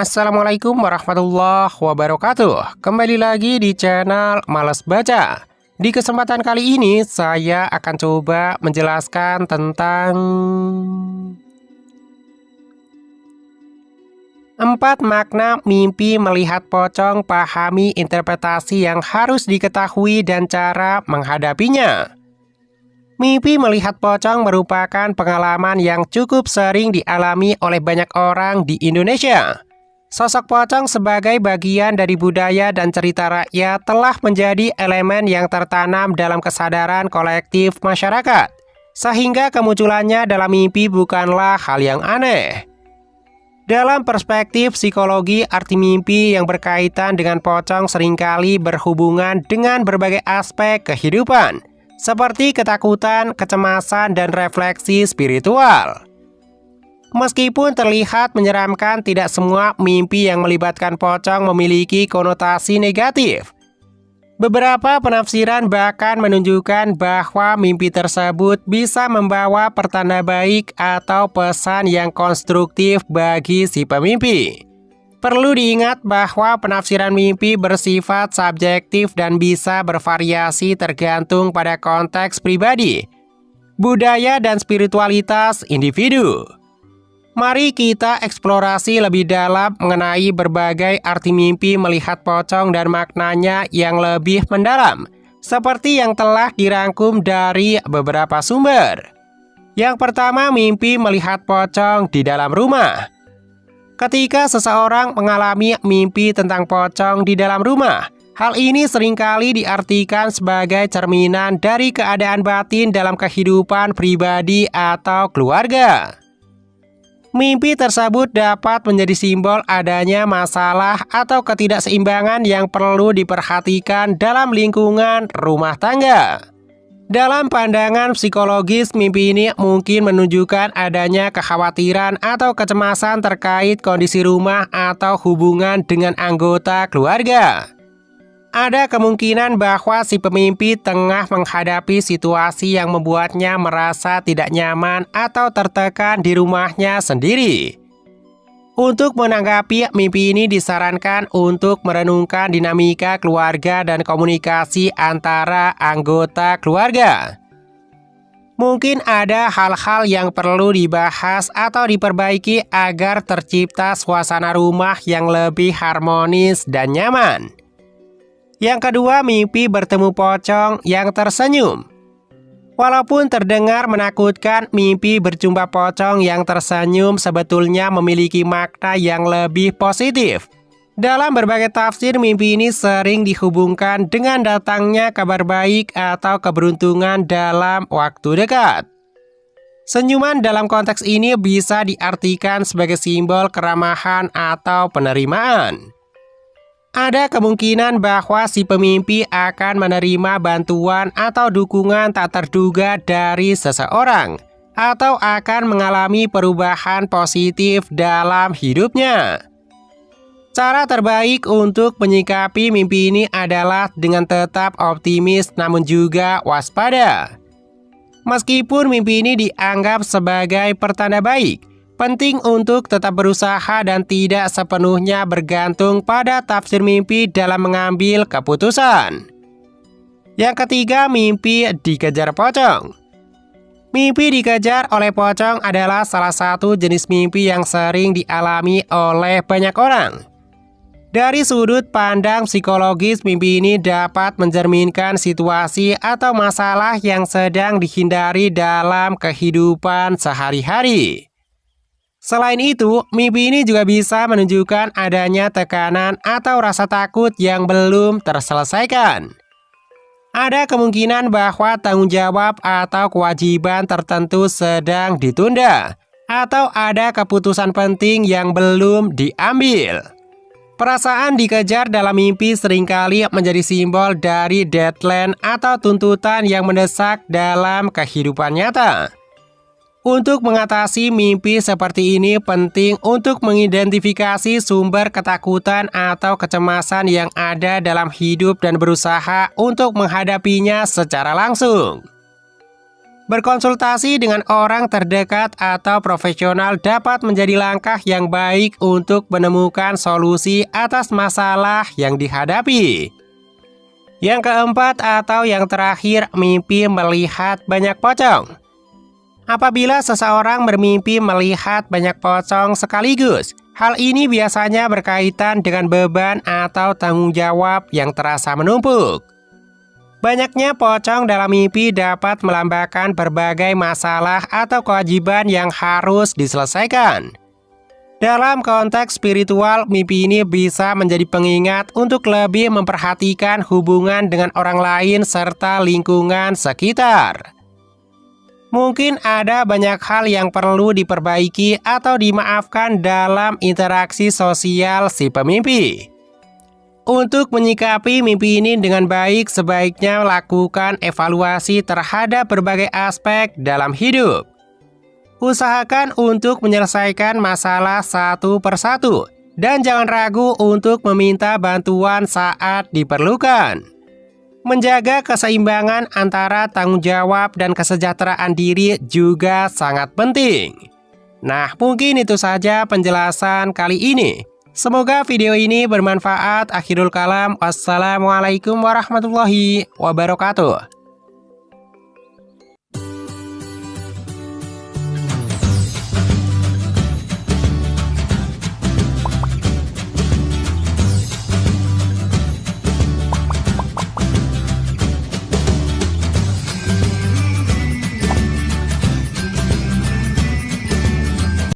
Assalamualaikum warahmatullahi wabarakatuh. Kembali lagi di channel Males Baca. Di kesempatan kali ini saya akan coba menjelaskan tentang 4 makna mimpi melihat pocong, pahami interpretasi yang harus diketahui dan cara menghadapinya. Mimpi melihat pocong merupakan pengalaman yang cukup sering dialami oleh banyak orang di Indonesia. Sosok pocong sebagai bagian dari budaya dan cerita rakyat telah menjadi elemen yang tertanam dalam kesadaran kolektif masyarakat, sehingga kemunculannya dalam mimpi bukanlah hal yang aneh. Dalam perspektif psikologi, arti mimpi yang berkaitan dengan pocong seringkali berhubungan dengan berbagai aspek kehidupan, seperti ketakutan, kecemasan, dan refleksi spiritual. Meskipun terlihat menyeramkan, tidak semua mimpi yang melibatkan pocong memiliki konotasi negatif. Beberapa penafsiran bahkan menunjukkan bahwa mimpi tersebut bisa membawa pertanda baik atau pesan yang konstruktif bagi si pemimpi. Perlu diingat bahwa penafsiran mimpi bersifat subjektif dan bisa bervariasi tergantung pada konteks pribadi, budaya, dan spiritualitas individu. Mari kita eksplorasi lebih dalam mengenai berbagai arti mimpi melihat pocong dan maknanya yang lebih mendalam, seperti yang telah dirangkum dari beberapa sumber. Yang pertama, mimpi melihat pocong di dalam rumah. Ketika seseorang mengalami mimpi tentang pocong di dalam rumah, hal ini seringkali diartikan sebagai cerminan dari keadaan batin dalam kehidupan pribadi atau keluarga. Mimpi tersebut dapat menjadi simbol adanya masalah atau ketidakseimbangan yang perlu diperhatikan dalam lingkungan rumah tangga. Dalam pandangan psikologis, mimpi ini mungkin menunjukkan adanya kekhawatiran atau kecemasan terkait kondisi rumah atau hubungan dengan anggota keluarga. Ada kemungkinan bahwa si pemimpi tengah menghadapi situasi yang membuatnya merasa tidak nyaman atau tertekan di rumahnya sendiri. Untuk menanggapi mimpi ini disarankan untuk merenungkan dinamika keluarga dan komunikasi antara anggota keluarga. Mungkin ada hal-hal yang perlu dibahas atau diperbaiki agar tercipta suasana rumah yang lebih harmonis dan nyaman. Yang kedua, mimpi bertemu pocong yang tersenyum. Walaupun terdengar menakutkan, mimpi berjumpa pocong yang tersenyum sebetulnya memiliki makna yang lebih positif. Dalam berbagai tafsir, mimpi ini sering dihubungkan dengan datangnya kabar baik atau keberuntungan dalam waktu dekat. Senyuman dalam konteks ini bisa diartikan sebagai simbol keramahan atau penerimaan. Ada kemungkinan bahwa si pemimpi akan menerima bantuan atau dukungan tak terduga dari seseorang, atau akan mengalami perubahan positif dalam hidupnya. Cara terbaik untuk menyikapi mimpi ini adalah dengan tetap optimis namun juga waspada. Meskipun mimpi ini dianggap sebagai pertanda baik, penting untuk tetap berusaha dan tidak sepenuhnya bergantung pada tafsir mimpi dalam mengambil keputusan. Yang ketiga, mimpi dikejar pocong. Mimpi dikejar oleh pocong adalah salah satu jenis mimpi yang sering dialami oleh banyak orang. Dari sudut pandang psikologis, mimpi ini dapat mencerminkan situasi atau masalah yang sedang dihindari dalam kehidupan sehari-hari. Selain itu, mimpi ini juga bisa menunjukkan adanya tekanan atau rasa takut yang belum terselesaikan. Ada kemungkinan bahwa tanggung jawab atau kewajiban tertentu sedang ditunda, atau ada keputusan penting yang belum diambil. Perasaan dikejar dalam mimpi seringkali menjadi simbol dari deadline atau tuntutan yang mendesak dalam kehidupan nyata. Untuk mengatasi mimpi seperti ini penting untuk mengidentifikasi sumber ketakutan atau kecemasan yang ada dalam hidup dan berusaha untuk menghadapinya secara langsung. Berkonsultasi dengan orang terdekat atau profesional dapat menjadi langkah yang baik untuk menemukan solusi atas masalah yang dihadapi. Yang keempat atau yang terakhir, mimpi melihat banyak pocong. Apabila seseorang bermimpi melihat banyak pocong sekaligus, hal ini biasanya berkaitan dengan beban atau tanggung jawab yang terasa menumpuk. Banyaknya pocong dalam mimpi dapat melambangkan berbagai masalah atau kewajiban yang harus diselesaikan. Dalam konteks spiritual, mimpi ini bisa menjadi pengingat untuk lebih memperhatikan hubungan dengan orang lain serta lingkungan sekitar. Mungkin ada banyak hal yang perlu diperbaiki atau dimaafkan dalam interaksi sosial si pemimpi. Untuk menyikapi mimpi ini dengan baik, sebaiknya lakukan evaluasi terhadap berbagai aspek dalam hidup. Usahakan untuk menyelesaikan masalah satu persatu, dan jangan ragu untuk meminta bantuan saat diperlukan. Menjaga keseimbangan antara tanggung jawab dan kesejahteraan diri juga sangat penting. Nah, mungkin itu saja penjelasan kali ini. Semoga video ini bermanfaat. Akhirul kalam. Wassalamualaikum warahmatullahi wabarakatuh.